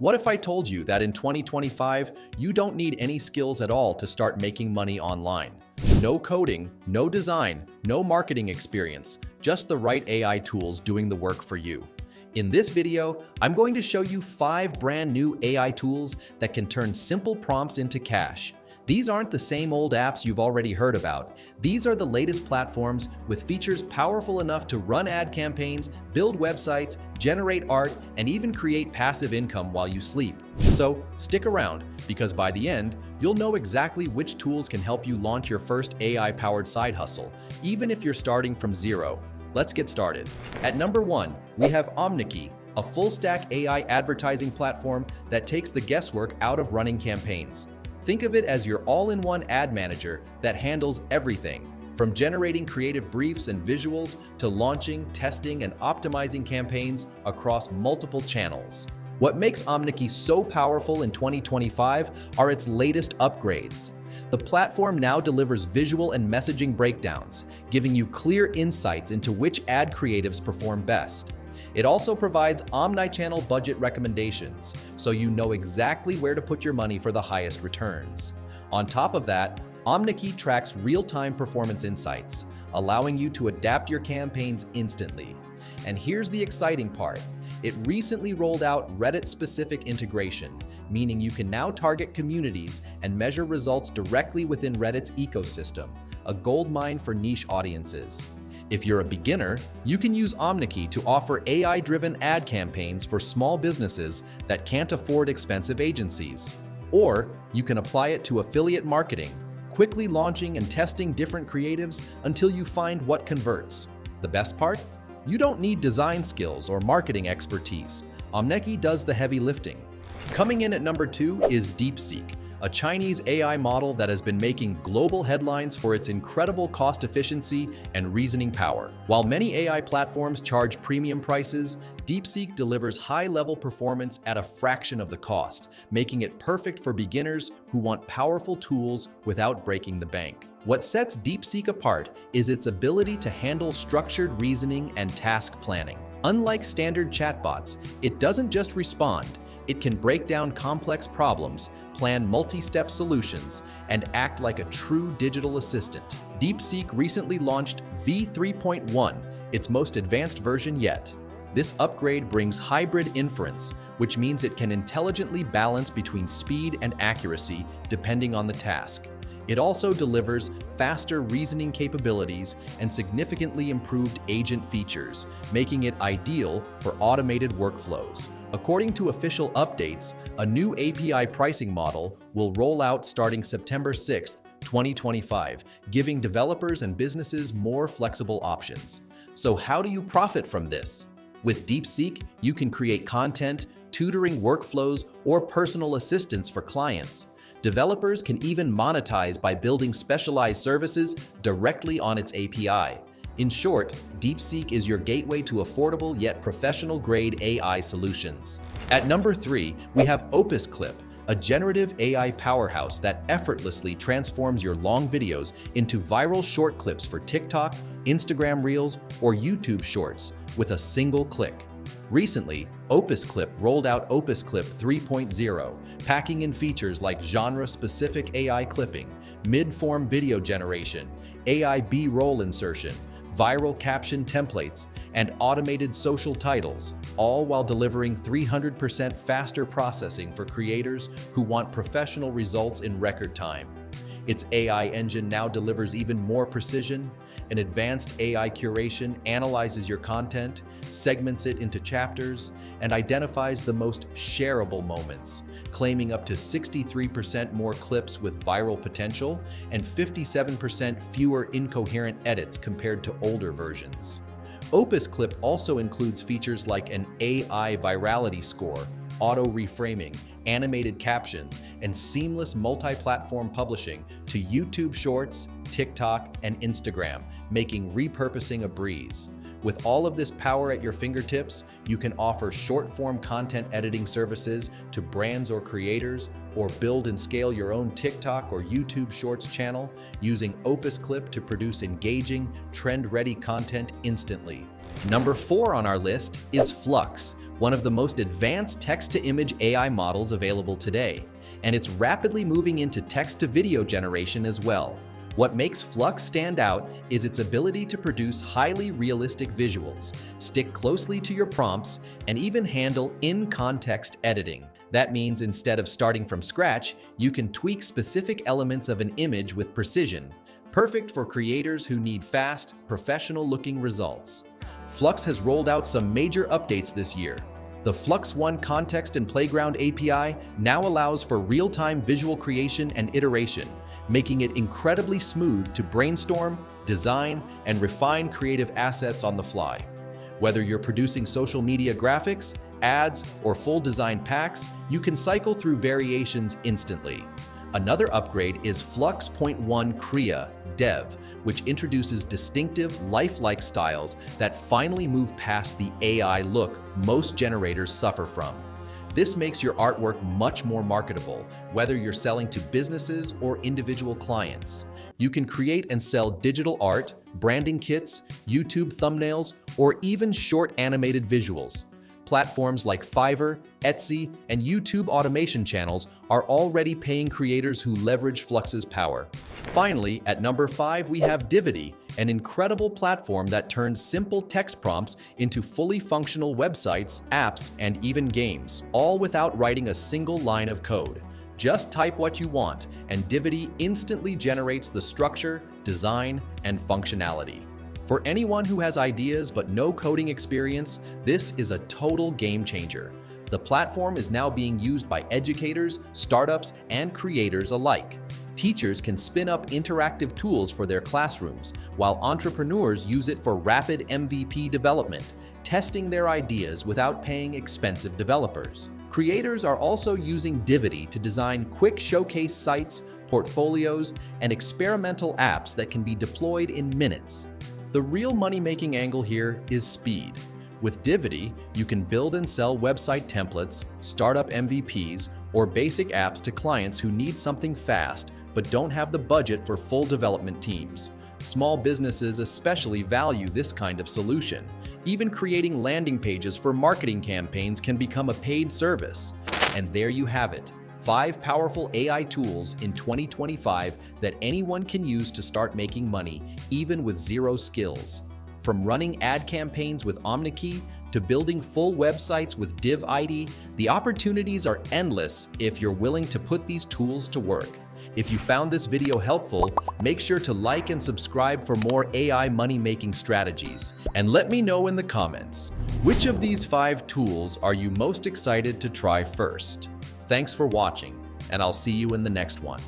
What if I told you that in 2025, you don't need any skills at all to start making money online? No coding, no design, no marketing experience, just the right AI tools doing the work for you. In this video, I'm going to show you 5 brand new AI tools that can turn simple prompts into cash. These aren't the same old apps you've already heard about. These are the latest platforms with features powerful enough to run ad campaigns, build websites, generate art, and even create passive income while you sleep. So stick around, because by the end, you'll know exactly which tools can help you launch your first AI-powered side hustle, even if you're starting from zero. Let's get started. At number 1, we have Omneky, a full-stack AI advertising platform that takes the guesswork out of running campaigns. Think of it as your all-in-one ad manager that handles everything, from generating creative briefs and visuals to launching, testing, and optimizing campaigns across multiple channels. What makes Omneky so powerful in 2025 are its latest upgrades. The platform now delivers visual and messaging breakdowns, giving you clear insights into which ad creatives perform best. It also provides omni-channel budget recommendations, so you know exactly where to put your money for the highest returns. On top of that, Omneky tracks real-time performance insights, allowing you to adapt your campaigns instantly. And here's the exciting part. It recently rolled out Reddit-specific integration, meaning you can now target communities and measure results directly within Reddit's ecosystem, a goldmine for niche audiences. If you're a beginner, you can use Omneky to offer AI-driven ad campaigns for small businesses that can't afford expensive agencies. Or you can apply it to affiliate marketing, quickly launching and testing different creatives until you find what converts. The best part? You don't need design skills or marketing expertise. Omneky does the heavy lifting. Coming in at number 2 is DeepSeek, a Chinese AI model that has been making global headlines for its incredible cost efficiency and reasoning power. While many AI platforms charge premium prices, DeepSeek delivers high-level performance at a fraction of the cost, making it perfect for beginners who want powerful tools without breaking the bank. What sets DeepSeek apart is its ability to handle structured reasoning and task planning. Unlike standard chatbots, it doesn't just respond. It can break down complex problems, plan multi-step solutions, and act like a true digital assistant. DeepSeek recently launched v3.1, its most advanced version yet. This upgrade brings hybrid inference, which means it can intelligently balance between speed and accuracy depending on the task. It also delivers faster reasoning capabilities and significantly improved agent features, making it ideal for automated workflows. According to official updates, a new API pricing model will roll out starting September 6, 2025, giving developers and businesses more flexible options. So how do you profit from this? With DeepSeek, you can create content, tutoring workflows, or personal assistance for clients. Developers can even monetize by building specialized services directly on its API. In short, DeepSeek is your gateway to affordable yet professional-grade AI solutions. At number 3, we have OpusClip, a generative AI powerhouse that effortlessly transforms your long videos into viral short clips for TikTok, Instagram Reels, or YouTube Shorts with a single click. Recently, OpusClip rolled out OpusClip 3.0, packing in features like genre-specific AI clipping, mid-form video generation, AI B-roll insertion, viral caption templates, and automated social titles, all while delivering 300% faster processing for creators who want professional results in record time. Its AI engine now delivers even more precision. An advanced AI curation analyzes your content, segments it into chapters, and identifies the most shareable moments, claiming up to 63% more clips with viral potential and 57% fewer incoherent edits compared to older versions. OpusClip also includes features like an AI virality score, auto-reframing, animated captions, and seamless multi-platform publishing to YouTube Shorts, TikTok, and Instagram, making repurposing a breeze. With all of this power at your fingertips, you can offer short-form content editing services to brands or creators, or build and scale your own TikTok or YouTube Shorts channel using OpusClip to produce engaging, trend-ready content instantly. Number 4 on our list is Flux, one of the most advanced text-to-image AI models available today, and it's rapidly moving into text-to-video generation as well. What makes Flux stand out is its ability to produce highly realistic visuals, stick closely to your prompts, and even handle in-context editing. That means instead of starting from scratch, you can tweak specific elements of an image with precision, perfect for creators who need fast, professional-looking results. Flux has rolled out some major updates this year. The Flux One Context and Playground API now allows for real-time visual creation and iteration, making it incredibly smooth to brainstorm, design, and refine creative assets on the fly. Whether you're producing social media graphics, ads, or full design packs, you can cycle through variations instantly. Another upgrade is Flux Point One Krea Dev, which introduces distinctive, lifelike styles that finally move past the AI look most generators suffer from. This makes your artwork much more marketable, whether you're selling to businesses or individual clients. You can create and sell digital art, branding kits, YouTube thumbnails, or even short animated visuals. Platforms like Fiverr, Etsy, and YouTube automation channels are already paying creators who leverage Flux's power. Finally, at number 5, we have Dividy, an incredible platform that turns simple text prompts into fully functional websites, apps, and even games, all without writing a single line of code. Just type what you want, and Dividy instantly generates the structure, design, and functionality. For anyone who has ideas but no coding experience, this is a total game changer. The platform is now being used by educators, startups, and creators alike. Teachers can spin up interactive tools for their classrooms, while entrepreneurs use it for rapid MVP development, testing their ideas without paying expensive developers. Creators are also using Dividy to design quick showcase sites, portfolios, and experimental apps that can be deployed in minutes. The real money-making angle here is speed. With Dividy, you can build and sell website templates, startup MVPs, or basic apps to clients who need something fast but don't have the budget for full development teams. Small businesses especially value this kind of solution. Even creating landing pages for marketing campaigns can become a paid service. And there you have it. 5 powerful AI tools in 2025 that anyone can use to start making money, even with zero skills. From running ad campaigns with Omneky to building full websites with Dividy, the opportunities are endless if you're willing to put these tools to work. If you found this video helpful, make sure to like and subscribe for more AI money-making strategies. And let me know in the comments, which of these 5 tools are you most excited to try first? Thanks for watching, and I'll see you in the next one.